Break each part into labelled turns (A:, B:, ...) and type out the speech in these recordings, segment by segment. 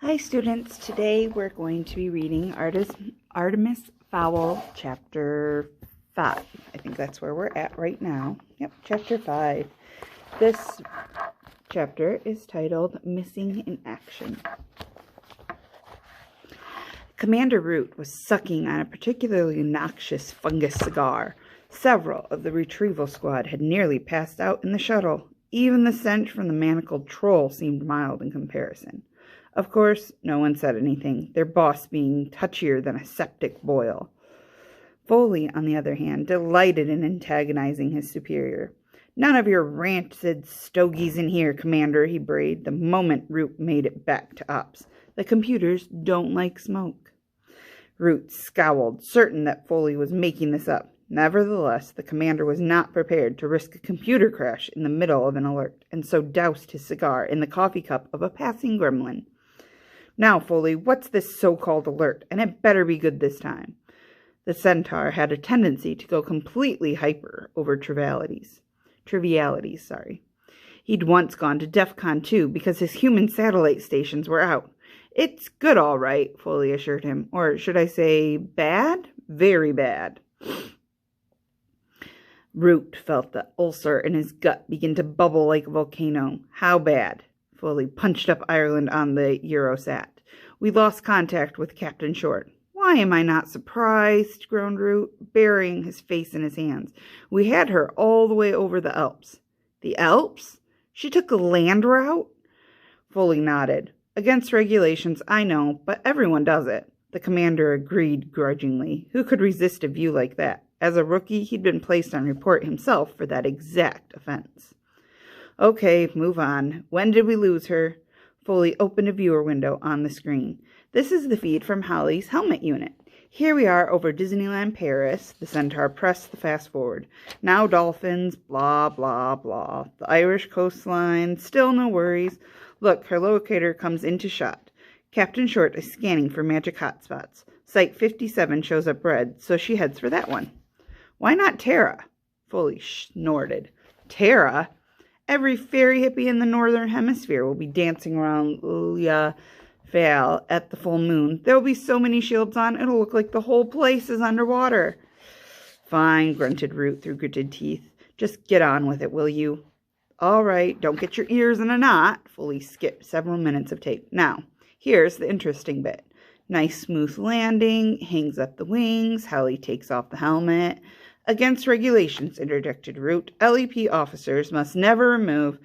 A: Hi students, today we're going to be reading Artemis Fowl chapter 5. I think that's where we're at right now. Yep, chapter 5. This chapter is titled Missing in Action. Commander Root was sucking on a particularly noxious fungus cigar. Several of the retrieval squad had nearly passed out in the shuttle. Even the stench from the manacled troll seemed mild in comparison. Of course, no one said anything, their boss being touchier than a septic boil. Foley, on the other hand, delighted in antagonizing his superior. "None of your rancid stogies in here, Commander," he brayed the moment Root made it back to ops. "The computers don't like smoke." Root scowled, certain that Foley was making this up. Nevertheless, the commander was not prepared to risk a computer crash in the middle of an alert, and so doused his cigar in the coffee cup of a passing gremlin. "Now, Foley, what's this so-called alert? And it better be good this time." The centaur had a tendency to go completely hyper over trivialities. He'd once gone to DEFCON 2 because his human satellite stations were out. "It's good, all right," Foley assured him. "Or should I say bad? Very bad." Root felt the ulcer in his gut begin to bubble like a volcano. "How bad?" Foley punched up Ireland on the Eurosat. "We lost contact with Captain Short." "Why am I not surprised?" groaned Root, burying his face in his hands. "We had her all the way over the Alps." "The Alps? She took the land route?" Foley nodded. "Against regulations, I know, but everyone does it." The commander agreed grudgingly. Who could resist a view like that? As a rookie, he'd been placed on report himself for that exact offense. "Okay, move on. When did we lose her?" Foley opened a viewer window on the screen. "This is the feed from Holly's helmet unit. Here we are over Disneyland Paris." The centaur pressed the fast forward. "Now dolphins, blah, blah, blah. The Irish coastline, still no worries. Look, her locator comes into shot. Captain Short is scanning for magic hotspots. Site 57 shows up red, so she heads for that one." "Why not Terra?" Foley snorted. "Terra? Every fairy hippie in the northern hemisphere will be dancing around Lya Vale at the full moon. There will be so many shields on, it'll look like the whole place is underwater." "Fine," grunted Root through gritted teeth. "Just get on with it, will you?" "All right, don't get your ears in a knot." Foley skipped several minutes of tape. "Now, here's the interesting bit. Nice smooth landing, hangs up the wings, Hallie takes off the helmet." "Against regulations," interjected Root. LEP officers must never remove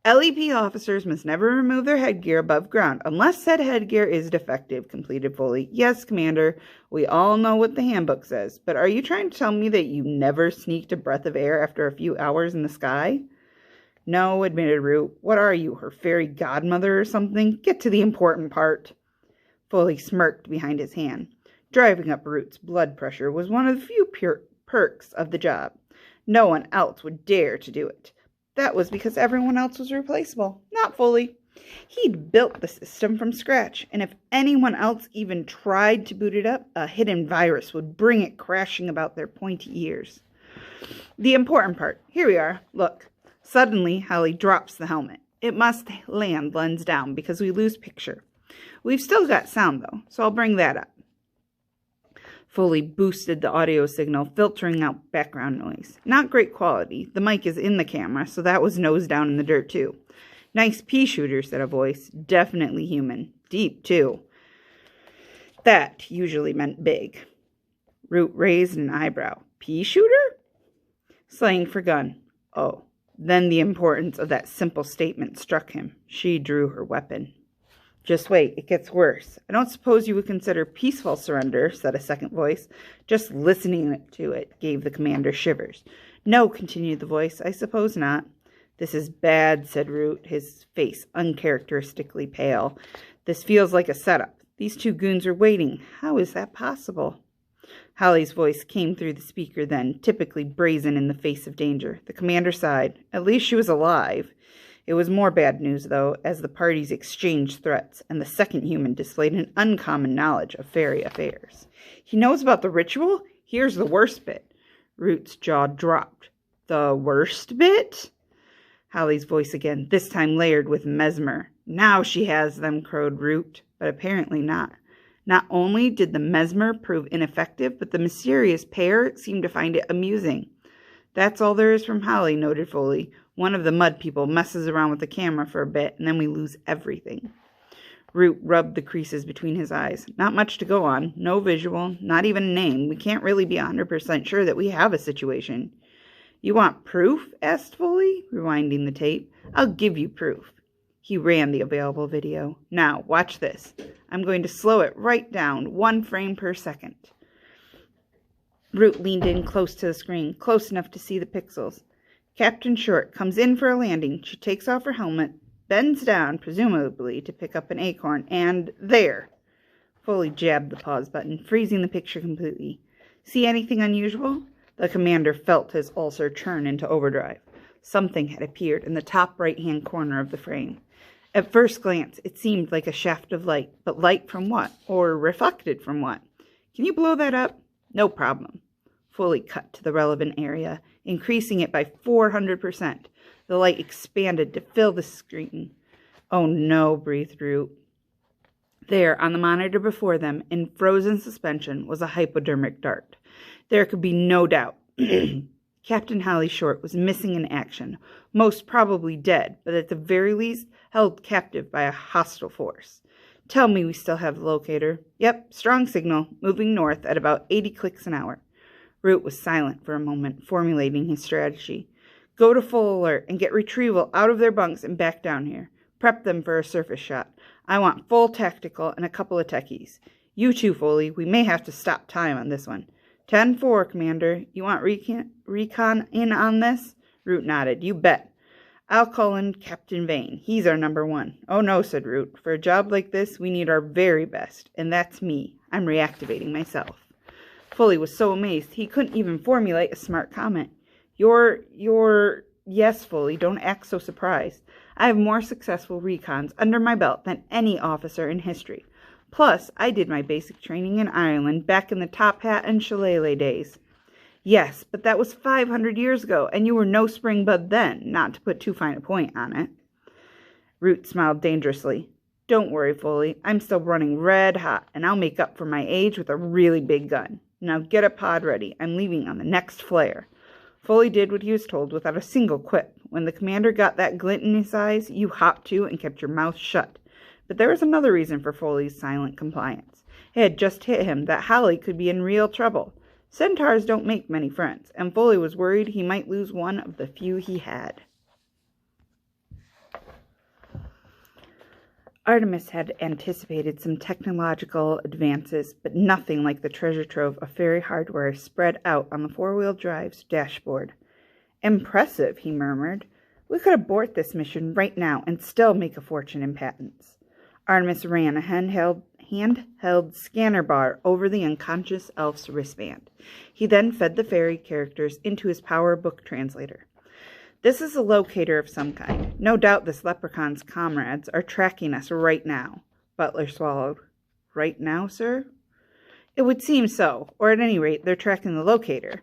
A: their headgear above ground, unless said headgear is defective," completed Foley. "Yes, Commander, we all know what the handbook says, but are you trying to tell me that you never sneaked a breath of air after a few hours in the sky?" "No," admitted Root. "What are you, her fairy godmother or something? Get to the important part." Foley smirked behind his hand. Driving up Root's blood pressure was one of the few perks of the job. No one else would dare to do it. That was because everyone else was replaceable, not Foley. He'd built the system from scratch, and if anyone else even tried to boot it up, a hidden virus would bring it crashing about their pointy ears. "The important part. Here we are. Look." Suddenly, Hallie drops the helmet. "It must land lens down because we lose picture. We've still got sound, though, so I'll bring that up." Foley boosted the audio signal, filtering out background noise. Not great quality. The mic is in the camera, so that was nose down in the dirt, too. "Nice pea shooter," said a voice. "Definitely human. Deep, too." That usually meant big. Root raised an eyebrow. "Pea shooter?" "Slang for gun." "Oh." Then the importance of that simple statement struck him. She drew her weapon. "Just wait, it gets worse. I don't suppose you would consider peaceful surrender," said a second voice. Just listening to it gave the commander shivers. "No," continued the voice, "I suppose not." "This is bad," said Root, his face uncharacteristically pale. "This feels like a setup. These two goons are waiting. How is that possible?" Hallie's voice came through the speaker then, typically brazen in the face of danger. The commander sighed. At least she was alive. It was more bad news, though, as the parties exchanged threats, and the second human displayed an uncommon knowledge of fairy affairs. "He knows about the ritual? Here's the worst bit." Root's jaw dropped. "The worst bit?" Hallie's voice again, this time layered with mesmer. "Now she has them," crowed Root. but apparently not. Not only did the mesmer prove ineffective, but the mysterious pair seemed to find it amusing. That's all there is from Holly, noted Foley. One of the mud people messes around with the camera for a bit, and then we lose everything. Root rubbed the creases between his eyes. Not much to go on. No visual, not even a name. We can't really be 100% sure that we have a situation. You want proof? Asked Foley, rewinding the tape. I'll give you proof. He ran the available video. Now, watch this. I'm going to slow it right down, 1 frame per second. Root leaned in close to the screen, close enough to see the pixels. Captain Short comes in for a landing. She takes off her helmet, bends down, presumably to pick up an acorn, and there. Foley jabbed the pause button, freezing the picture completely. See anything unusual? The commander felt his ulcer churn into overdrive. Something had appeared in the top right-hand corner of the frame. At first glance, it seemed like a shaft of light, but light from what? Or reflected from what? Can you blow that up? No problem. Foley cut to the relevant area, increasing it by 400%. The light expanded to fill the screen. Oh no, breathed Root. There, on the monitor before them, in frozen suspension, was a hypodermic dart. There could be no doubt. Captain Holly Short was missing in action, most probably dead, but at the very least held captive by a hostile force. Tell me we still have the locator. Yep, strong signal, moving north at about 80 clicks an hour. Root was silent for a moment, formulating his strategy. Go to full alert and get retrieval out of their bunks and back down here. Prep them for a surface shot. I want full tactical and a couple of techies. You too, Foley. We may have to stop time on this one. 10-4, Commander. You want recon in on this? Root nodded. You bet. I'll call in Captain Vane. He's our number 1. Oh no, said Root. For a job like this, we need our very best. And that's me. I'm reactivating myself. Foley was so amazed he couldn't even formulate a smart comment. Yes, Foley, don't act so surprised. I have more successful recons under my belt than any officer in history. Plus, I did my basic training in Ireland back in the Top Hat and Shillelagh days. Yes, but that was 500 years ago, and you were no spring bud then, not to put too fine a point on it. Root smiled dangerously. Don't worry, Foley. I'm still running red hot, and I'll make up for my age with a really big gun. Now get a pod ready. I'm leaving on the next flare. Foley did what he was told without a single quip. When the commander got that glint in his eyes, you hopped to and kept your mouth shut. But there was another reason for Foley's silent compliance. It had just hit him that Holly could be in real trouble. Centaurs don't make many friends, and Foley was worried he might lose one of the few he had. Artemis had anticipated some technological advances, but nothing like the treasure trove of fairy hardware spread out on the four-wheel drive's dashboard. Impressive, he murmured. We could abort this mission right now and still make a fortune in patents. Artemis ran a handheld scanner bar over the unconscious elf's wristband. He then fed the fairy characters into his power book translator. This is a locator of some kind. No doubt this leprechaun's comrades are tracking us right now. Butler swallowed. Right now, sir? It would seem so, or at any rate, they're tracking the locator.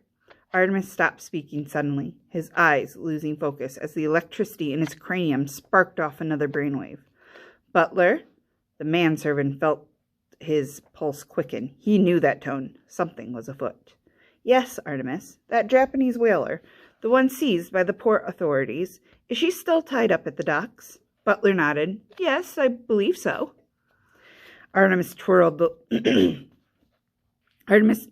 A: Artemis stopped speaking suddenly, his eyes losing focus as the electricity in his cranium sparked off another brainwave. Butler? The manservant felt his pulse quicken. He knew that tone. Something was afoot. Yes, Artemis, that Japanese whaler, the one seized by the port authorities. Is she still tied up at the docks? Butler nodded. Yes, I believe so. Artemis twirled the Artemis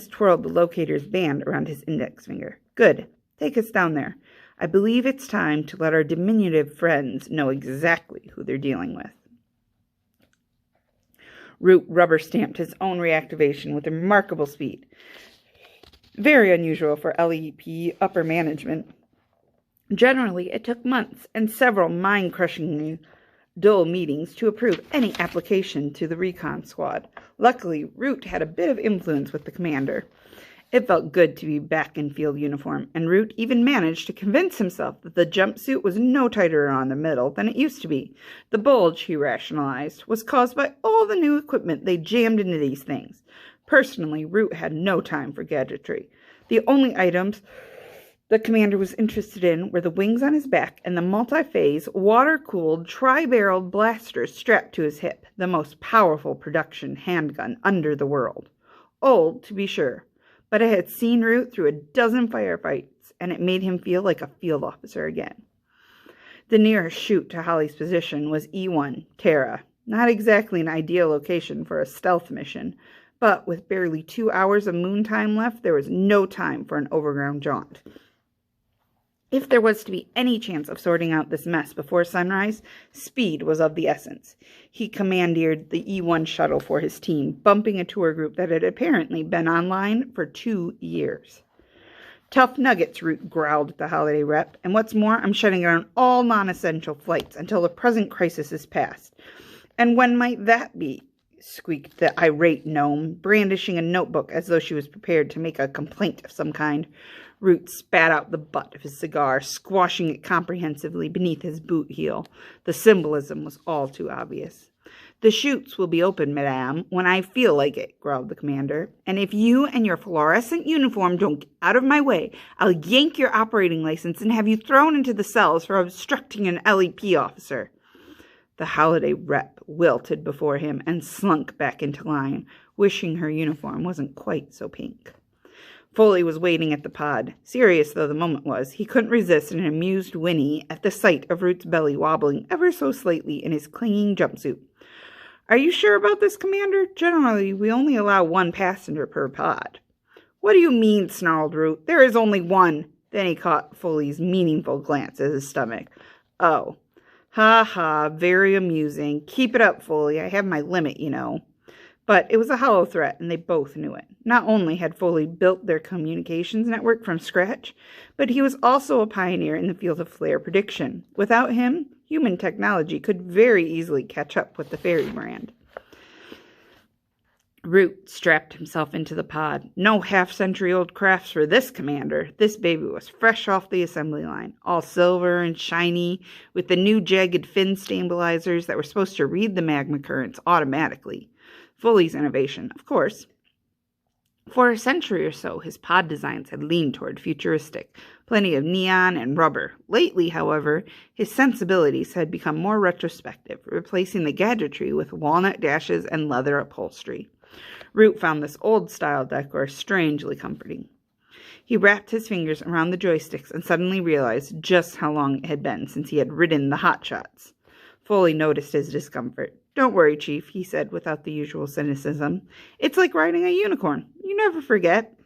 A: twirled the locator's band around his index finger. Good. Take us down there. I believe it's time to let our diminutive friends know exactly who they're dealing with. Root rubber-stamped his own reactivation with remarkable speed. Very unusual for LEP upper management. Generally, it took months and several mind-crushingly dull meetings to approve any application to the recon squad. Luckily, Root had a bit of influence with the commander. It felt good to be back in field uniform, and Root even managed to convince himself that the jumpsuit was no tighter around the middle than it used to be. The bulge, he rationalized, was caused by all the new equipment they jammed into these things. Personally, Root had no time for gadgetry. The only items the commander was interested in were the wings on his back and the multi-phase, water-cooled, tri-barreled blaster strapped to his hip, the most powerful production handgun under the world. Old, to be sure, but it had seen Root through a dozen firefights, and it made him feel like a field officer again. The nearest chute to Holly's position was E1, Terra. Not exactly an ideal location for a stealth mission, but with barely 2 hours of moon time left, there was no time for an overground jaunt. If there was to be any chance of sorting out this mess before sunrise, speed was of the essence. He commandeered the E1 shuttle for his team, bumping a tour group that had apparently been online for 2 years. Tough nuggets, Root growled at the holiday rep, and what's more, I'm shutting down all non-essential flights until the present crisis is past. And when might that be? Squeaked the irate gnome, brandishing a notebook as though she was prepared to make a complaint of some kind. Root spat out the butt of his cigar, squashing it comprehensively beneath his boot heel. The symbolism was all too obvious. The chutes will be open, madame, when I feel like it, growled the commander. And if you and your fluorescent uniform don't get out of my way, I'll yank your operating license and have you thrown into the cells for obstructing an LEP officer. The holiday rep wilted before him and slunk back into line, wishing her uniform wasn't quite so pink. Foley was waiting at the pod. Serious though the moment was, he couldn't resist an amused whinny at the sight of Root's belly wobbling ever so slightly in his clinging jumpsuit. Are you sure about this, Commander? Generally, we only allow 1 passenger per pod. What do you mean, snarled Root? There is only 1. Then he caught Foley's meaningful glance at his stomach. Oh. Ha ha, very amusing. Keep it up, Foley. I have my limit, you know. But it was a hollow threat, and they both knew it. Not only had Foley built their communications network from scratch, but he was also a pioneer in the field of flare prediction. Without him, human technology could very easily catch up with the fairy brand. Root strapped himself into the pod. No half-century-old crafts for this, Commander. This baby was fresh off the assembly line, all silver and shiny, with the new jagged fin stabilizers that were supposed to read the magma currents automatically. Foley's innovation, of course. For a century or so, his pod designs had leaned toward futuristic, plenty of neon and rubber. Lately, however, his sensibilities had become more retrospective, replacing the gadgetry with walnut dashes and leather upholstery. Root found this old-style decor strangely comforting. He wrapped his fingers around the joysticks and suddenly realized just how long it had been since he had ridden the hotshots. Foley noticed his discomfort. Don't worry, Chief, he said without the usual cynicism. It's like riding a unicorn. You never forget.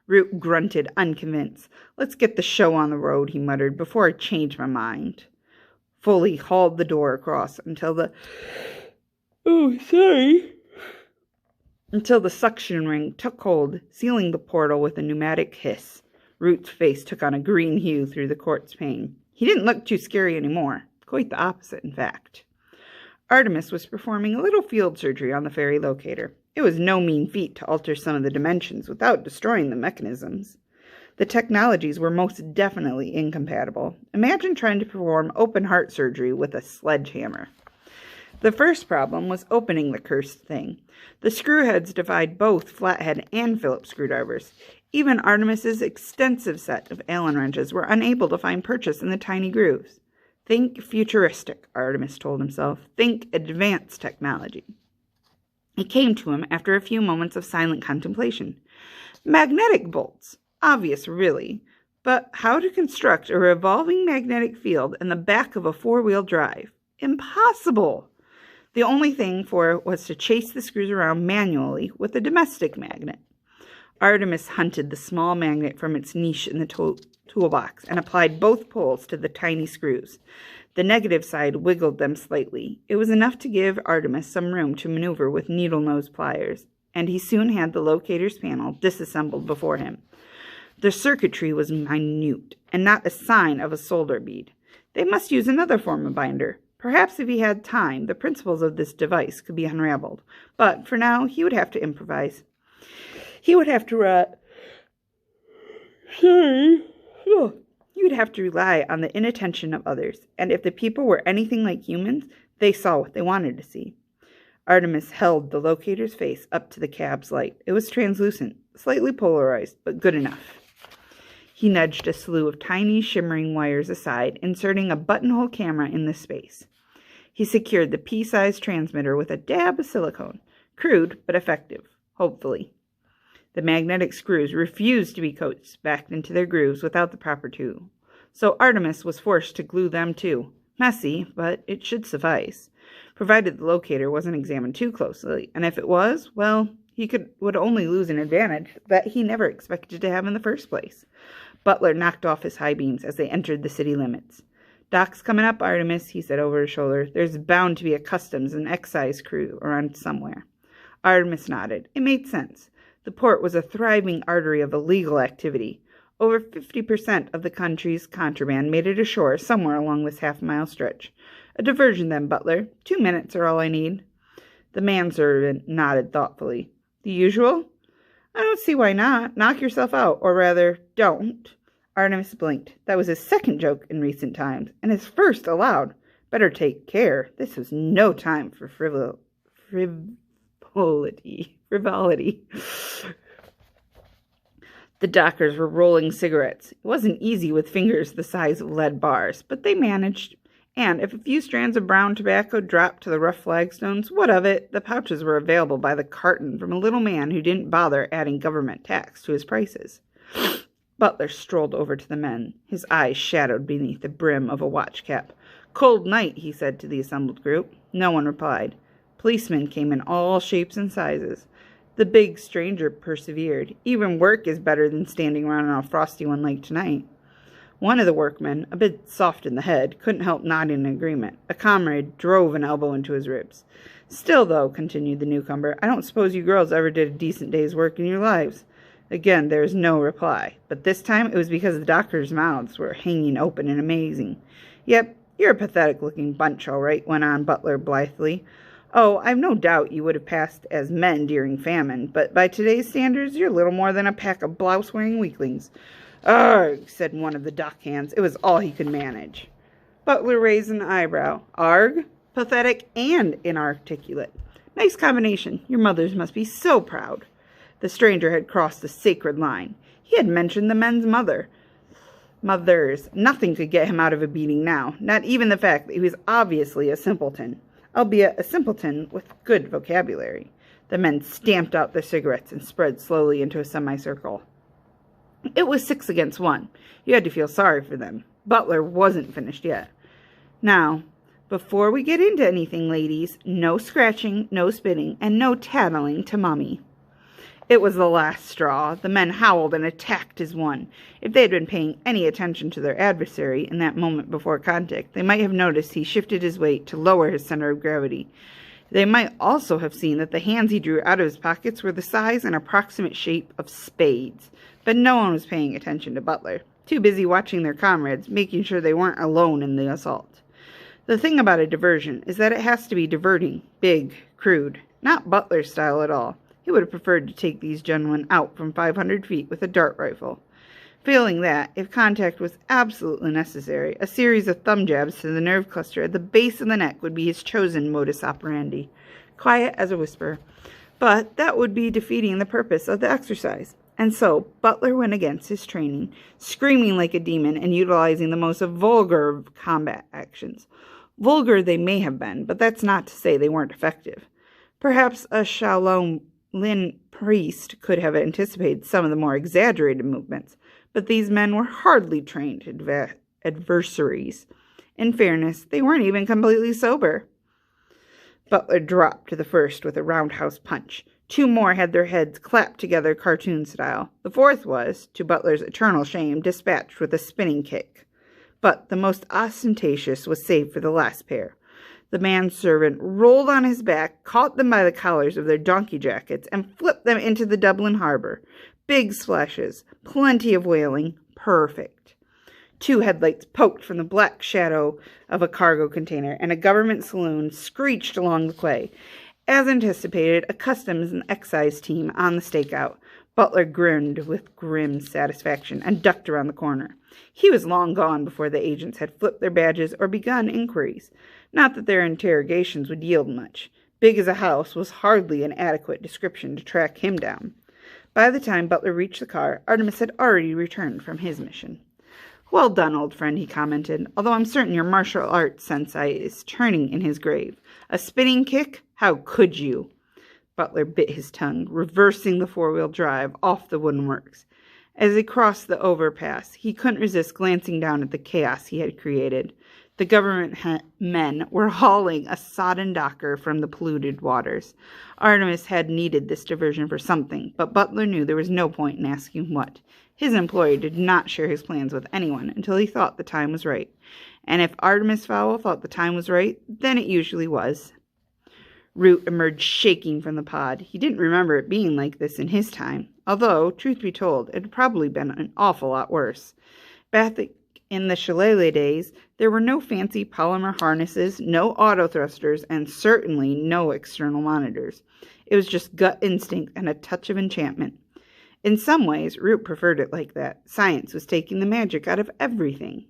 A: Root grunted, unconvinced. Let's get the show on the road, he muttered, before I change my mind. Foley hauled the door across until the suction ring took hold, sealing the portal with a pneumatic hiss. Root's face took on a green hue through the quartz pane. He didn't look too scary anymore. Quite the opposite, in fact. Artemis was performing a little field surgery on the ferry locator. It was no mean feat to alter some of the dimensions without destroying the mechanisms. The technologies were most definitely incompatible. Imagine trying to perform open-heart surgery with a sledgehammer. The first problem was opening the cursed thing. The screwheads defied both flathead and Phillips screwdrivers. Even Artemis's extensive set of Allen wrenches were unable to find purchase in the tiny grooves. Think futuristic, Artemis told himself. Think advanced technology. It came to him after a few moments of silent contemplation. Magnetic bolts. Obvious, really. But how to construct a revolving magnetic field in the back of a four-wheel drive? Impossible! The only thing for it was to chase the screws around manually with a domestic magnet. Artemis hunted the small magnet from its niche in the toolbox and applied both poles to the tiny screws. The negative side wiggled them slightly. It was enough to give Artemis some room to maneuver with needle-nose pliers, and he soon had the locator's panel disassembled before him. The circuitry was minute, and not a sign of a solder bead. They must use another form of binder. Perhaps if he had time, the principles of this device could be unraveled. But for now, he would have to improvise. He would have to He would have to rely on the inattention of others, and if the people were anything like humans, they saw what they wanted to see. Artemis held the locator's face up to the cab's light. It was translucent, slightly polarized, but good enough. He nudged a slew of tiny, shimmering wires aside, inserting a buttonhole camera in the space. He secured the pea-sized transmitter with a dab of silicone. Crude, but effective, hopefully. The magnetic screws refused to be coaxed back into their grooves without the proper tool, so Artemis was forced to glue them too. Messy, but it should suffice, provided the locator wasn't examined too closely, and if it was, well, he would only lose an advantage that he never expected to have in the first place. Butler knocked off his high beams as they entered the city limits. "Doc's coming up, Artemis," he said over his shoulder. "There's bound to be a customs and excise crew around somewhere." Artemis nodded. It made sense. The port was a thriving artery of illegal activity. Over 50% of the country's contraband made it ashore somewhere along this half-mile stretch. "A diversion then, Butler. 2 minutes are all I need." The manservant nodded thoughtfully. "The usual?" "I don't see why not. Knock yourself out, or rather, don't." Artemis blinked. That was his second joke in recent times, and his first aloud. Better take care. This was no time for frivolity. The dockers were rolling cigarettes. It wasn't easy with fingers the size of lead bars, but they managed. And if a few strands of brown tobacco dropped to the rough flagstones, what of it? The pouches were available by the carton from a little man who didn't bother adding government tax to his prices. Butler strolled over to the men, his eyes shadowed beneath the brim of a watch cap. "Cold night," he said to the assembled group. No one replied. Policemen came in all shapes and sizes. The big stranger persevered. "Even work is better than standing around on a frosty one like tonight." One of the workmen, a bit soft in the head, couldn't help nodding in agreement. A comrade drove an elbow into his ribs. "Still, though," continued the newcomer, "I don't suppose you girls ever did a decent day's work in your lives." Again, there was no reply, but this time it was because the dockers' mouths were hanging open and amazing. "Yep, you're a pathetic-looking bunch, all right," went on Butler blithely. "Oh, I've no doubt you would have passed as men during famine, but by today's standards, you're little more than a pack of blouse-wearing weaklings." "Arg," said one of the dock hands. It was all he could manage. Butler raised an eyebrow. "Arg? Pathetic and inarticulate. Nice combination. Your mothers must be so proud." The stranger had crossed the sacred line. He had mentioned the men's mothers. Nothing could get him out of a beating now, not even the fact that he was obviously a simpleton, albeit a simpleton with good vocabulary. The men stamped out their cigarettes and spread slowly into a semicircle. It was 6 against 1. You had to feel sorry for them. Butler wasn't finished yet. "Now, before we get into anything, ladies, no scratching, no spitting, and no tattling to Mummy." It was the last straw. The men howled and attacked as one. If they had been paying any attention to their adversary in that moment before contact, they might have noticed he shifted his weight to lower his center of gravity. They might also have seen that the hands he drew out of his pockets were the size and approximate shape of spades. But no one was paying attention to Butler, too busy watching their comrades, making sure they weren't alone in the assault. The thing about a diversion is that it has to be diverting, big, crude, not Butler's style at all. He would have preferred to take these gentlemen out from 500 feet with a dart rifle. Failing that, if contact was absolutely necessary, a series of thumb jabs to the nerve cluster at the base of the neck would be his chosen modus operandi. Quiet as a whisper. But that would be defeating the purpose of the exercise. And so Butler went against his training, screaming like a demon and utilizing the most vulgar of combat actions. Vulgar they may have been, but that's not to say they weren't effective. Perhaps a Shaolin priest could have anticipated some of the more exaggerated movements, but these men were hardly trained adversaries. In fairness, they weren't even completely sober. Butler dropped to the first with a roundhouse punch. 2 more had their heads clapped together cartoon style. The fourth was, to Butler's eternal shame, dispatched with a spinning kick. But the most ostentatious was saved for the last pair. The manservant rolled on his back, caught them by the collars of their donkey jackets, and flipped them into the Dublin harbor. Big splashes, plenty of whaling, perfect. 2 headlights poked from the black shadow of a cargo container, and a government saloon screeched along the quay. As anticipated, a customs and excise team on the stakeout. Butler grinned with grim satisfaction and ducked around the corner. He was long gone before the agents had flipped their badges or begun inquiries. Not that their interrogations would yield much. Big as a house was hardly an adequate description to track him down. By the time Butler reached the car, Artemis had already returned from his mission. "Well done, old friend," he commented, "although I'm certain your martial arts sensei is turning in his grave. A spinning kick? How could you?" Butler bit his tongue, reversing the four-wheel drive off the wooden works. As he crossed the overpass, he couldn't resist glancing down at the chaos he had created. The government men were hauling a sodden docker from the polluted waters. Artemis had needed this diversion for something, but Butler knew there was no point in asking what. His employer did not share his plans with anyone until he thought the time was right. And if Artemis Fowl thought the time was right, then it usually was. Root emerged shaking from the pod. He didn't remember it being like this in his time, although, truth be told, it had probably been an awful lot worse. Back in the shillelagh days, there were no fancy polymer harnesses, no auto thrusters, and certainly no external monitors. It was just gut instinct and a touch of enchantment. In some ways, Root preferred it like that. Science was taking the magic out of everything.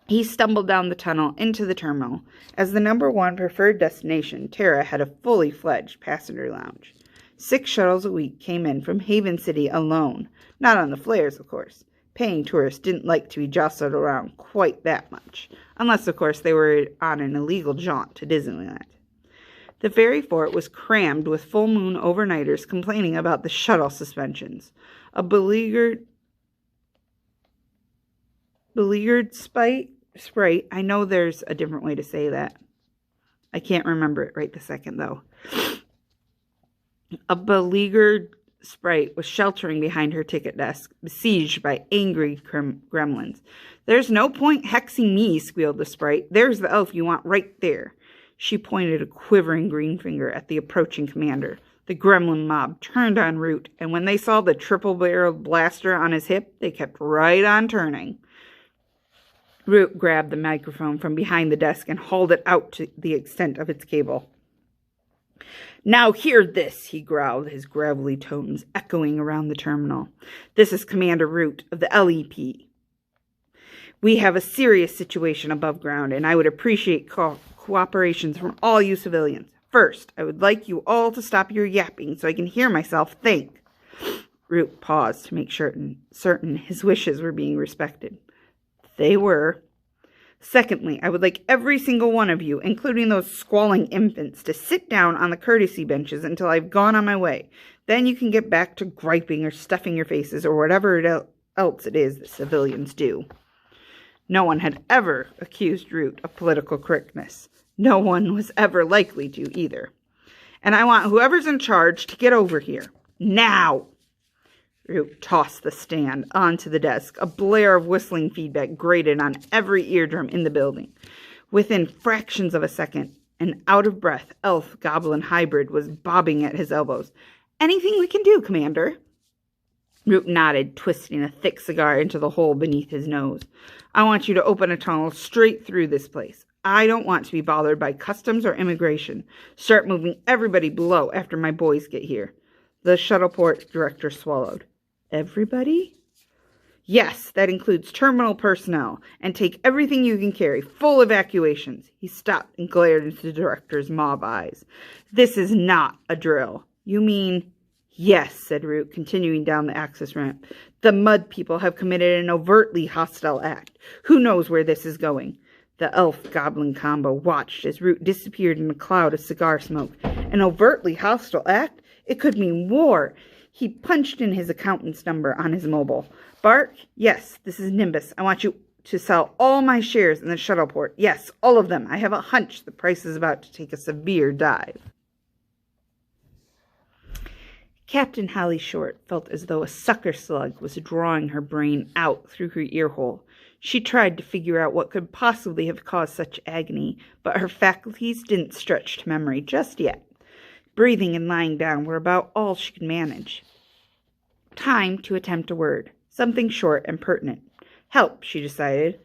A: He stumbled down the tunnel into the terminal. As the number one preferred destination, Terra had a fully fledged passenger lounge. 6 shuttles a week came in from Haven City alone. Not on the flares, of course. Paying tourists didn't like to be jostled around quite that much. Unless, of course, they were on an illegal jaunt to Disneyland. The ferry fort was crammed with full moon overnighters complaining about the shuttle suspensions. A beleaguered Sprite. I know there's a different way to say that. I can't remember it right this second, though. A beleaguered Sprite was sheltering behind her ticket desk, besieged by angry gremlins. "There's no point hexing me," squealed the Sprite. "There's the elf you want right there." She pointed a quivering green finger at the approaching commander. The gremlin mob turned on Root, and when they saw the triple-barreled blaster on his hip, they kept right on turning. Root grabbed the microphone from behind the desk and hauled it out to the extent of its cable. "Now hear this," he growled, his gravelly tones echoing around the terminal. "This is Commander Root of the LEP. We have a serious situation above ground, and I would appreciate cooperation from all you civilians. First, I would like you all to stop your yapping so I can hear myself think." Root paused to make certain his wishes were being respected. They were. "Secondly, I would like every single one of you, including those squalling infants, to sit down on the courtesy benches until I've gone on my way. Then you can get back to griping or stuffing your faces or whatever else it is that civilians do." No one had ever accused Root of political correctness. No one was ever likely to either. "And I want whoever's in charge to get over here. Now!" Root tossed the stand onto the desk. A blare of whistling feedback grated on every eardrum in the building. Within fractions of a second, an out-of-breath elf-goblin hybrid was bobbing at his elbows. "Anything we can do, Commander?" Root nodded, twisting a thick cigar into the hole beneath his nose. "I want you to open a tunnel straight through this place. I don't want to be bothered by customs or immigration. Start moving everybody below after my boys get here." The shuttleport director swallowed. "Everybody?" "Yes, that includes terminal personnel. And take everything you can carry. Full evacuations." He stopped and glared into the director's mauve eyes. "This is not a drill." "You mean—" "Yes," said Root, continuing down the access ramp. "The mud people have committed an overtly hostile act. Who knows where this is going?" The elf-goblin combo watched as Root disappeared in a cloud of cigar smoke. An overtly hostile act? It could mean war. He punched in his accountant's number on his mobile. "Bark? Yes, this is Nimbus. I want you to sell all my shares in the shuttleport. Yes, all of them. I have a hunch the price is about to take a severe dive." Captain Holly Short felt as though a sucker slug was drawing her brain out through her earhole. She tried to figure out what could possibly have caused such agony, but her faculties didn't stretch to memory just yet. Breathing and lying down were about all she could manage. Time to attempt a word, something short and pertinent. Help, she decided,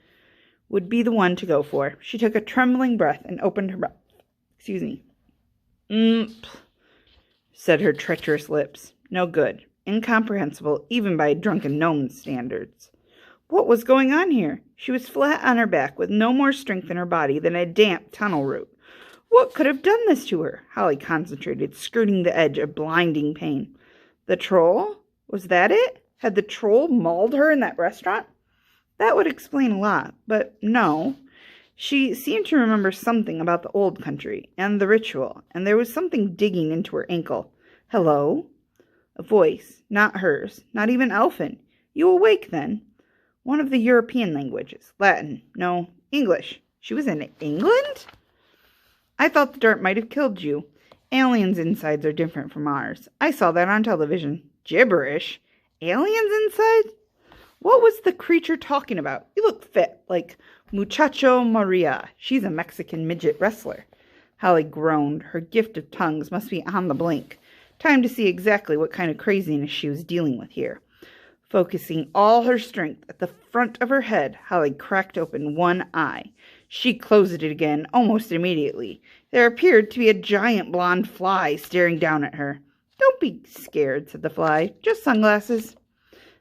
A: would be the one to go for. She took a trembling breath and opened her mouth. Said her treacherous lips. No good. Incomprehensible, even by drunken gnome's standards. What was going on here? She was flat on her back, with no more strength in her body than a damp tunnel root. What could have done this to her? Holly concentrated, skirting the edge of blinding pain. The troll? Was that it? Had the troll mauled her in that restaurant? That would explain a lot, but no. She seemed to remember something about the old country and the ritual, and there was something digging into her ankle. Hello? A voice, not hers, not even Elfin. You awake, then? One of the European languages. Latin. No, English. She was in England? I thought the dart might have killed you. Aliens' insides are different from ours. I saw that on television. Gibberish? Aliens' insides? What was the creature talking about? You look fit, like Muchacho Maria. She's a Mexican midget wrestler. Holly groaned. Her gift of tongues must be on the blink. Time to see exactly what kind of craziness she was dealing with here. Focusing all her strength at the front of her head, Holly cracked open one eye. She closed it again almost immediately. There appeared to be a giant blonde fly staring down at her. Don't be scared, said the fly. Just sunglasses.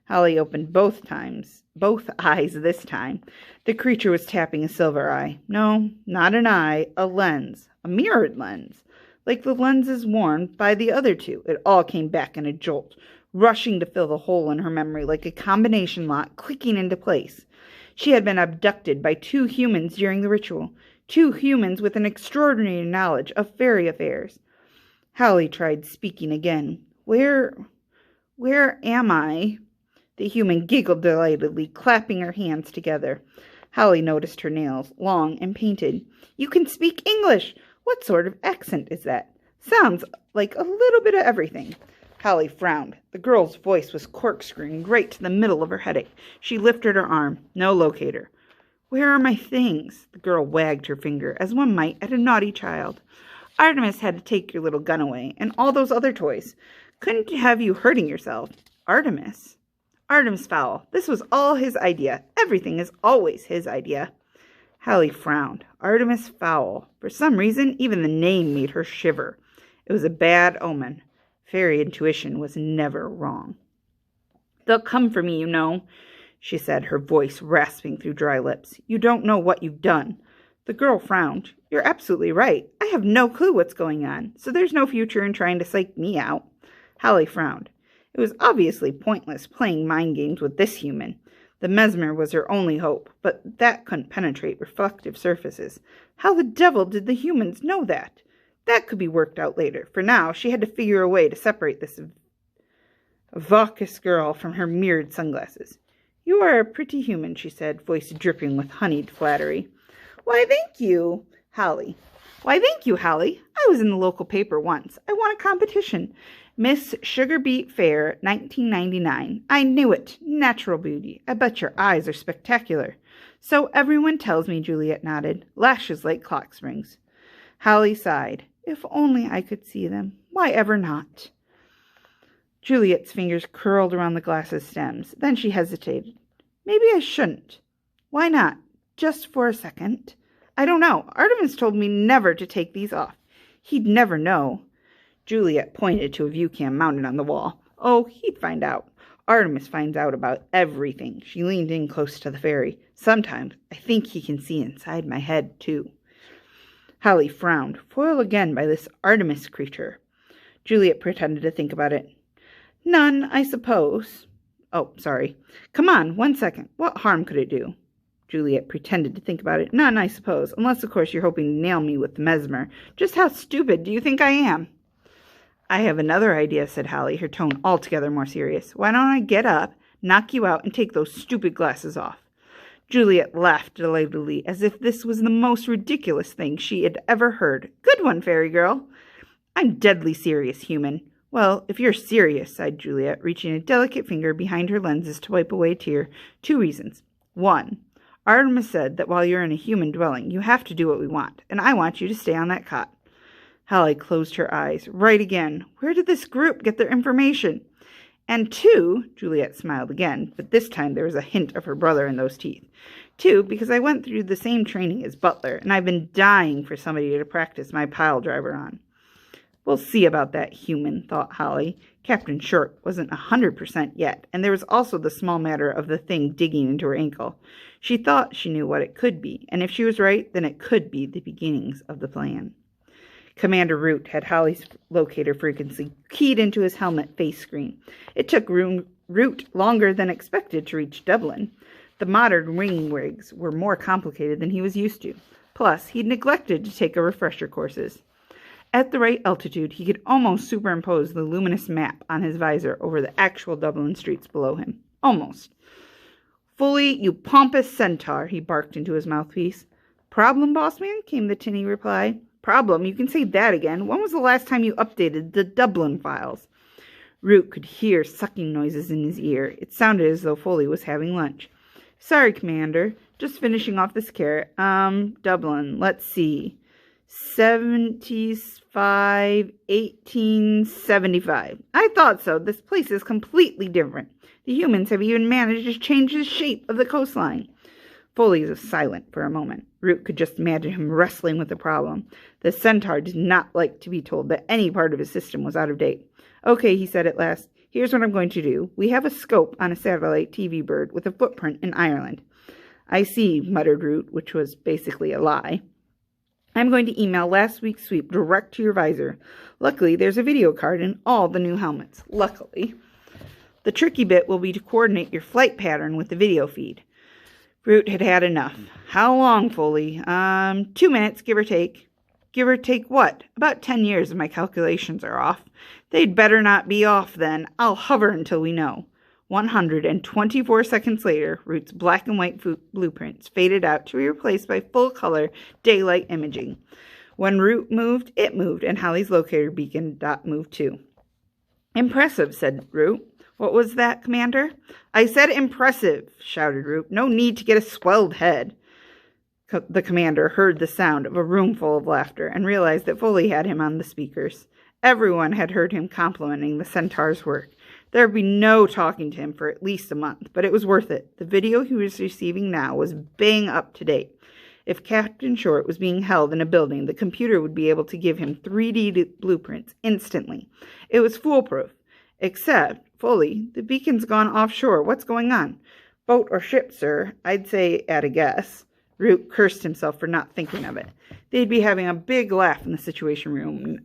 A: Holly opened both eyes this time. The creature was tapping a silver eye. No, not an eye, a lens, a mirrored lens. Like the lenses worn by the other two, it all came back in a jolt, rushing to fill the hole in her memory like a combination lock clicking into place. She had been abducted by 2 humans during the ritual, 2 humans with an extraordinary knowledge of fairy affairs. Holly tried speaking again. Where am I? The human giggled delightedly, clapping her hands together. Holly noticed her nails, long and painted. You can speak English! What sort of accent is that? Sounds like a little bit of everything. Holly frowned. The girl's voice was corkscrewing right to the middle of her headache. She lifted her arm. No locator. Where are my things? The girl wagged her finger, as one might at a naughty child. Artemis had to take your little gun away, and all those other toys. Couldn't have you hurting yourself. Artemis Fowl. This was all his idea. Everything is always his idea. Holly frowned. Artemis Fowl. For some reason, even the name made her shiver. It was a bad omen. Fairy intuition was never wrong. They'll come for me, you know, she said, her voice rasping through dry lips. You don't know what you've done. The girl frowned. You're absolutely right. I have no clue what's going on, so there's no future in trying to psych me out. Holly frowned. It was obviously pointless playing mind games with this human. The mesmer was her only hope, but that couldn't penetrate reflective surfaces. How the devil did the humans know that? That could be worked out later. For now, she had to figure a way to separate this vacuous girl from her mirrored sunglasses. You are a pretty human, she said, voice dripping with honeyed flattery. Why, thank you, Holly. I was in the local paper once. I won a competition. Miss Sugar Beet Fair, 1999. I knew it. Natural beauty. I bet your eyes are spectacular. So everyone tells me, Juliet nodded. Lashes like clock springs. Holly sighed. If only I could see them. Why ever not? Juliet's fingers curled around the glass's stems. Then she hesitated. Maybe I shouldn't. Why not? Just for a second. I don't know. Artemis told me never to take these off. He'd never know. Juliet pointed to a view cam mounted on the wall. Oh, he'd find out. Artemis finds out about everything. She leaned in close to the fairy. Sometimes I think he can see inside my head, too. Holly frowned, foiled again by this Artemis creature. Juliet pretended to think about it. None, I suppose. Oh, sorry. Come on, 1 second. What harm could it do? Juliet pretended to think about it. None, I suppose. Unless, of course, you're hoping to nail me with the mesmer. Just how stupid do you think I am? I have another idea, said Holly, her tone altogether more serious. Why don't I get up, knock you out, and take those stupid glasses off? Juliet laughed delightedly, as if this was the most ridiculous thing she had ever heard. Good one, fairy girl. I'm deadly serious, human. Well, if you're serious, sighed Juliet, reaching a delicate finger behind her lenses to wipe away a tear. 2 reasons. 1, Artemis said that while you're in a human dwelling, you have to do what we want, and I want you to stay on that cot. Holly closed her eyes. Right again. Where did this group get their information? And 2, Juliet smiled again, but this time there was a hint of her brother in those teeth. 2, because I went through the same training as Butler, and I've been dying for somebody to practice my pile driver on. We'll see about that, human, thought Holly. Captain Short wasn't 100% yet, and there was also the small matter of the thing digging into her ankle. She thought she knew what it could be, and if she was right, then it could be the beginnings of the plan. Commander Root had Holly's locator frequency keyed into his helmet face screen. It took Root longer than expected to reach Dublin. The modern wing rigs were more complicated than he was used to. Plus, he'd neglected to take a refresher courses. At the right altitude, he could almost superimpose the luminous map on his visor over the actual Dublin streets below him. Almost. "Fully, you pompous centaur," he barked into his mouthpiece. "Problem, boss man?" came the tinny reply. "Problem? You can say that again. When was the last time you updated the Dublin files?" Root could hear sucking noises in his ear. It sounded as though Foley was having lunch. "Sorry, Commander. Just finishing off this carrot. Dublin. Let's see. 1875. I thought so. This place is completely different. The humans have even managed to change the shape of the coastline." Foley was silent for a moment. Root could just imagine him wrestling with the problem. The centaur did not like to be told that any part of his system was out of date. "Okay," he said at last. "Here's what I'm going to do. We have a scope on a satellite TV bird with a footprint in Ireland." "I see," muttered Root, which was basically a lie. "I'm going to email last week's sweep direct to your visor. Luckily, there's a video card in all the new helmets. Luckily. The tricky bit will be to coordinate your flight pattern with the video feed." Root had had enough. "How long, Foley?" 2 minutes, give or take." "Give or take what?" "About 10 years if my calculations are off." "They'd better not be off, then. I'll hover until we know." 124 seconds later, Root's black and white blueprints faded out to be replaced by full-color daylight imaging. When Root moved, it moved, and Holly's locator beacon dot moved too. "Impressive," said Root. "What was that, Commander?" "I said impressive," shouted Root. "No need to get a swelled head." The commander heard the sound of a room full of laughter and realized that Foley had him on the speakers. Everyone had heard him complimenting the centaur's work. There would be no talking to him for at least a month, but it was worth it. The video he was receiving now was bang up to date. If Captain Short was being held in a building, the computer would be able to give him 3D blueprints instantly. It was foolproof. Except, Foley, the beacon's gone offshore. What's going on? "Boat or ship, sir? I'd say at a guess." Root cursed himself for not thinking of it. They'd be having a big laugh in the Situation Room.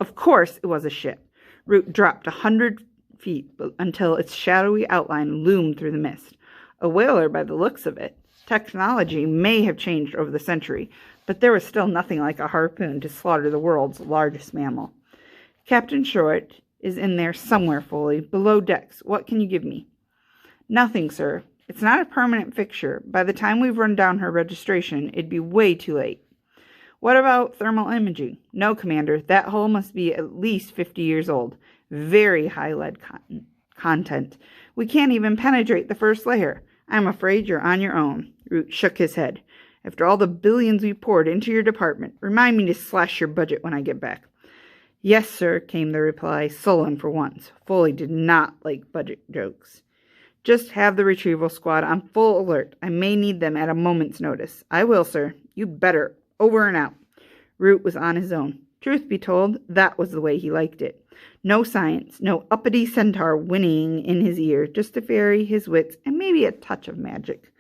A: Of course it was a ship. Root dropped 100 feet until its shadowy outline loomed through the mist. A whaler by the looks of it. Technology may have changed over the century, but there was still nothing like a harpoon to slaughter the world's largest mammal. "Captain Short is in there somewhere, Foley, below decks. What can you give me?" "Nothing, sir. It's not a permanent fixture. By the time we've run down her registration, it'd be way too late." "What about thermal imaging?" "No, Commander. That hull must be at least 50 years old. Very high lead content. We can't even penetrate the first layer. I'm afraid you're on your own." Root shook his head. "After all the billions we poured into your department, remind me to slash your budget when I get back." "Yes, sir," came the reply, sullen for once. Foley did not like budget jokes. "Just have the retrieval squad on full alert. I may need them at a moment's notice." "I will, sir." "You'd better. Over and out." Root was on his own. Truth be told, that was the way he liked it. No science, no uppity centaur whinnying in his ear, just a fairy, his wits, and maybe a touch of magic.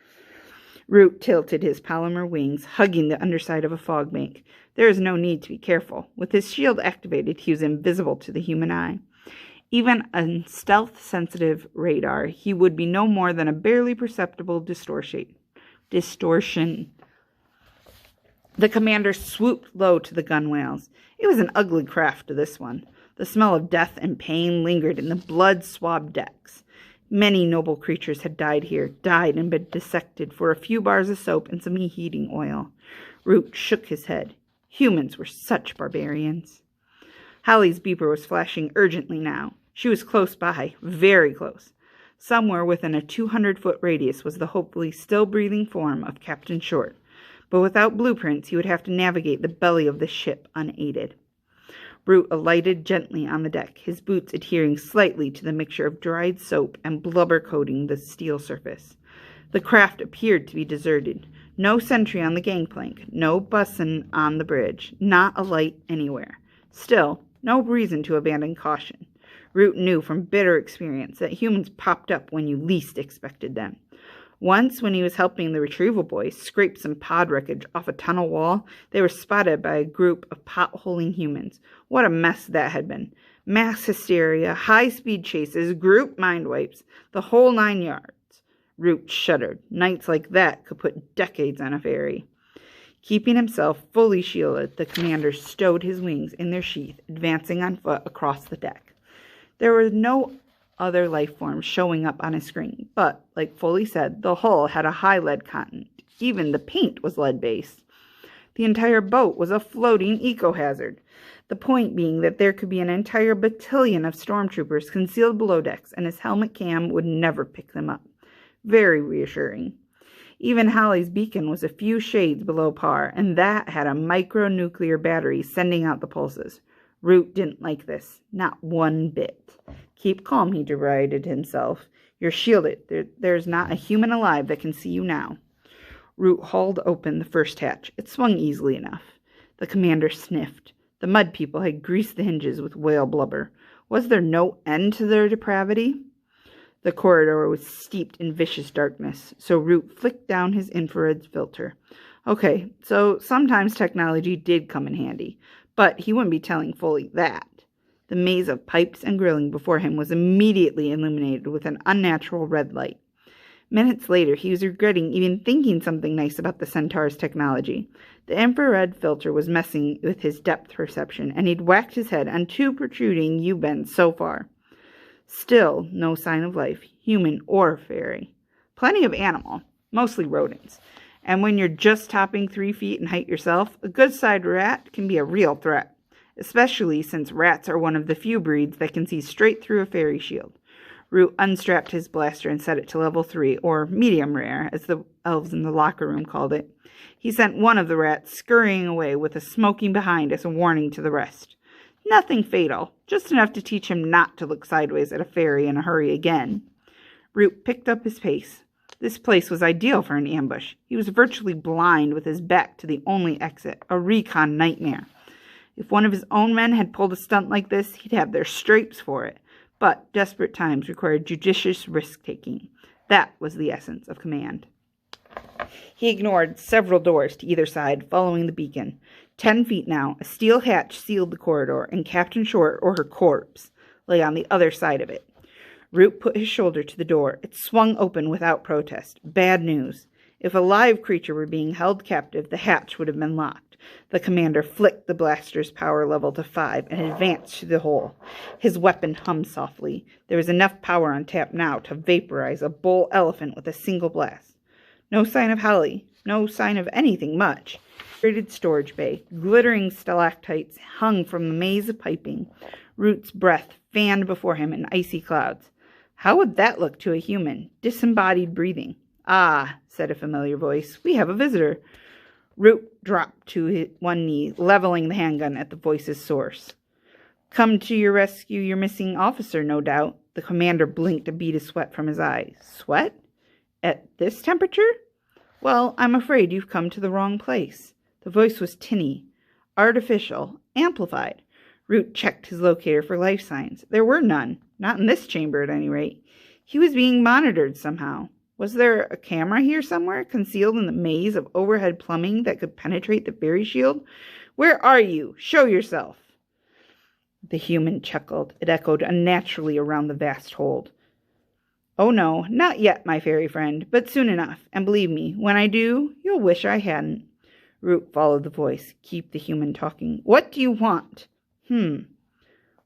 A: Root tilted his polymer wings, hugging the underside of a fog bank. There is no need to be careful. With his shield activated, he was invisible to the human eye. Even on stealth-sensitive radar, he would be no more than a barely perceptible distortion. The commander swooped low to the gunwales. It was an ugly craft, this one. The smell of death and pain lingered in the blood-swabbed decks. Many noble creatures had died here, died and been dissected for a few bars of soap and some heating oil. Root shook his head. Humans were such barbarians. Holly's beeper was flashing urgently now. She was close by, very close. Somewhere within a 200-foot radius was the hopefully still-breathing form of Captain Short. But without blueprints, he would have to navigate the belly of the ship unaided. Root alighted gently on the deck, his boots adhering slightly to the mixture of dried soap and blubber coating the steel surface. The craft appeared to be deserted. No sentry on the gangplank, no busson on the bridge, not a light anywhere. Still, no reason to abandon caution. Root knew from bitter experience that humans popped up when you least expected them. Once, when he was helping the retrieval boys scrape some pod wreckage off a tunnel wall, they were spotted by a group of potholing humans. What a mess that had been. Mass hysteria, high-speed chases, group mind wipes, the whole 9 yards. Root shuddered. Nights like that could put decades on a ferry. Keeping himself fully shielded, the commander stowed his wings in their sheath, advancing on foot across the deck. There were no other life forms showing up on his screen, but, like Foley said, the hull had a high lead content. Even the paint was lead-based. The entire boat was a floating eco-hazard. The point being that there could be an entire battalion of stormtroopers concealed below decks, and his helmet cam would never pick them up. Very reassuring. Even Halley's beacon was a few shades below par, and that had a micronuclear battery sending out the pulses. Root didn't like this, not one bit. Keep calm, he derided himself. You're shielded. There's not a human alive that can see you now. Root hauled open the first hatch. It swung easily enough. The commander sniffed. The mud people had greased the hinges with whale blubber. Was there no end to their depravity? The corridor was steeped in vicious darkness, so Root flicked down his infrared filter. Okay, so sometimes technology did come in handy, but he wouldn't be telling Foley that. The maze of pipes and grilling before him was immediately illuminated with an unnatural red light. Minutes later, he was regretting even thinking something nice about the Centaur's technology. The infrared filter was messing with his depth perception, and he'd whacked his head on 2 protruding U-bends so far. Still, no sign of life, human or fairy. Plenty of animal, mostly rodents. And when you're just topping 3 feet in height yourself, a good-sized rat can be a real threat, especially since rats are one of the few breeds that can see straight through a fairy shield. Root unstrapped his blaster and set it to level 3, or medium rare, as the elves in the locker room called it. He sent one of the rats scurrying away with a smoking behind as a warning to the rest. Nothing fatal, just enough to teach him not to look sideways at a fairy in a hurry again. Root picked up his pace. This place was ideal for an ambush. He was virtually blind with his back to the only exit, a recon nightmare. If one of his own men had pulled a stunt like this, he'd have their stripes for it. But desperate times required judicious risk-taking. That was the essence of command. He ignored several doors to either side, following the beacon. 10 feet now, a steel hatch sealed the corridor, and Captain Short, or her corpse, lay on the other side of it. Root put his shoulder to the door. It swung open without protest. Bad news. If a live creature were being held captive, the hatch would have been locked. The commander flicked the blaster's power level to 5 and advanced to the hole. His weapon hummed softly. There was enough power on tap now to vaporize a bull elephant with a single blast. No sign of Halley. No sign of anything much. Rated storage bay. Glittering stalactites hung from the maze of piping. Root's breath fanned before him in icy clouds. How would that look to a human? Disembodied breathing. Ah, said a familiar voice. We have a visitor. Root dropped to one knee, leveling the handgun at the voice's source. Come to your rescue your missing officer, no doubt. The commander blinked a bead of sweat from his eyes. Sweat? At this temperature? Well, I'm afraid you've come to the wrong place. The voice was tinny, artificial, amplified. Root checked his locator for life signs. There were none, not in this chamber at any rate. He was being monitored somehow. Was there a camera here somewhere, concealed in the maze of overhead plumbing that could penetrate the fairy shield? Where are you? Show yourself. The human chuckled. It echoed unnaturally around the vast hold. Oh no, not yet, my fairy friend, but soon enough. And believe me, when I do, you'll wish I hadn't. Root followed the voice. Keep the human talking. What do you want?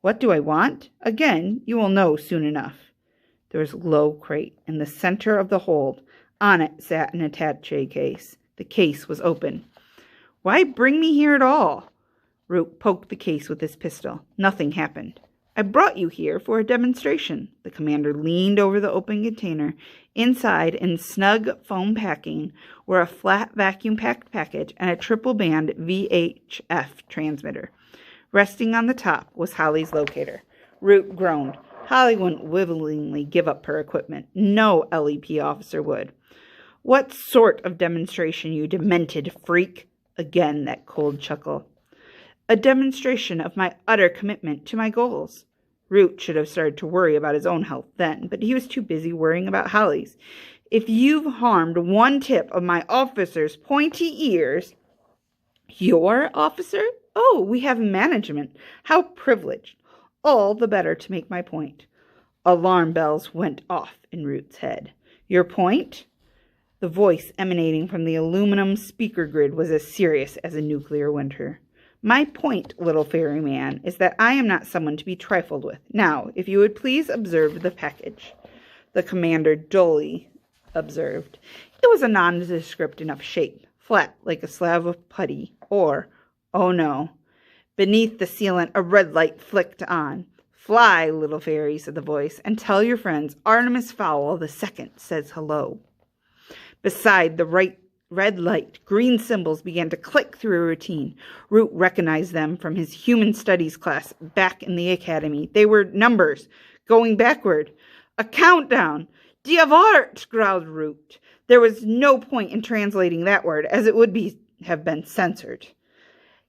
A: What do I want? Again, you will know soon enough. There was a low crate in the center of the hold. On it sat an attaché case. The case was open. Why bring me here at all? Root poked the case with his pistol. Nothing happened. I brought you here for a demonstration. The commander leaned over the open container. Inside, in snug foam packing, were a flat vacuum-packed package and a triple-band VHF transmitter. Resting on the top was Holly's locator. Root groaned. Holly wouldn't willingly give up her equipment. No LEP officer would. What sort of demonstration, you demented freak? Again that cold chuckle. A demonstration of my utter commitment to my goals. Root should have started to worry about his own health then, but he was too busy worrying about Holly's. If you've harmed one tip of my officer's pointy ears... Your officer? Oh, we have management. How privileged. All the better to make my point. Alarm bells went off in Root's head. Your point? The voice emanating from the aluminum speaker grid was as serious as a nuclear winter. My point, little ferryman, is that I am not someone to be trifled with. Now, if you would please observe the package. The commander dully observed. It was a nondescript enough shape, flat like a slab of putty, or, oh no, beneath the sealant a red light flicked on. Fly, little fairy, said the voice, and tell your friends Artemis Fowl II says hello. Beside the red light, green symbols began to click through a routine. Root recognized them from his human studies class back in the academy. They were numbers, going backward. A countdown. Diavart, growled Root. There was no point in translating that word, as it would have been censored.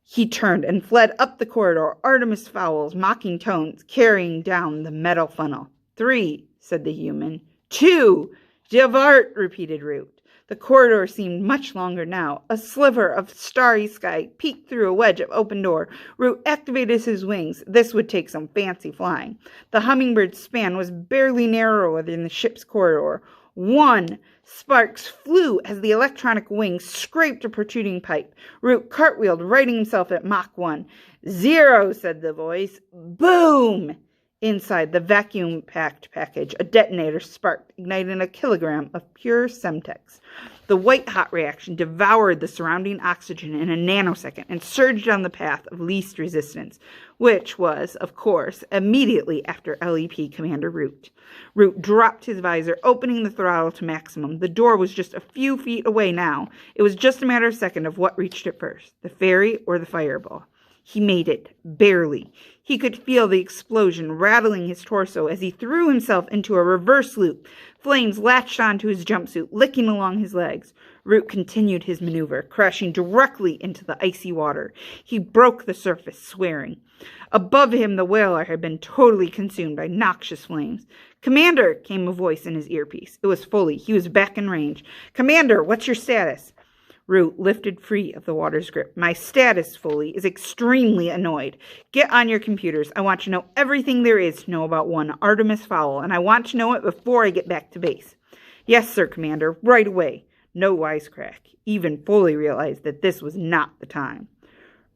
A: He turned and fled up the corridor, Artemis Fowl's mocking tones carrying down the metal funnel. 3, said the human. 2, Diavart, repeated Root. The corridor seemed much longer now. A sliver of starry sky peeked through a wedge of open door. Root activated his wings. This would take some fancy flying. The hummingbird's span was barely narrower than the ship's corridor. 1. Sparks flew as the electronic wings scraped a protruding pipe. Root cartwheeled, righting himself at Mach 1. 0, said the voice. Boom! Inside the vacuum-packed package, a detonator sparked, igniting a kilogram of pure Semtex. The white-hot reaction devoured the surrounding oxygen in a nanosecond and surged down the path of least resistance, which was, of course, immediately after LEP Commander Root. Root dropped his visor, opening the throttle to maximum. The door was just a few feet away now. It was just a matter of second of what reached it first, the fairy or the fireball. He made it, barely. He could feel the explosion rattling his torso as he threw himself into a reverse loop. Flames latched onto his jumpsuit, licking along his legs. Root continued his maneuver, crashing directly into the icy water. He broke the surface, swearing. Above him, the whaler had been totally consumed by noxious flames. "Commander," came a voice in his earpiece. It was Foley. He was back in range. "Commander, what's your status?" Root lifted free of the water's grip. "My status," Foley, "is extremely annoyed. Get on your computers. I want to know everything there is to know about one Artemis Fowl, and I want to know it before I get back to base." "Yes, sir, Commander, right away." No wisecrack. Even Foley realized that this was not the time.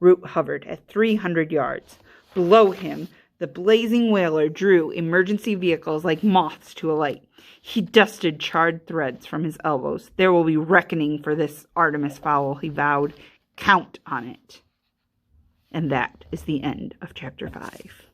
A: Root hovered at 300 yards. Below him, the blazing whaler drew emergency vehicles like moths to a light. He dusted charred threads from his elbows. There will be reckoning for this Artemis Fowl, he vowed. Count on it. And that is the end of Chapter 5.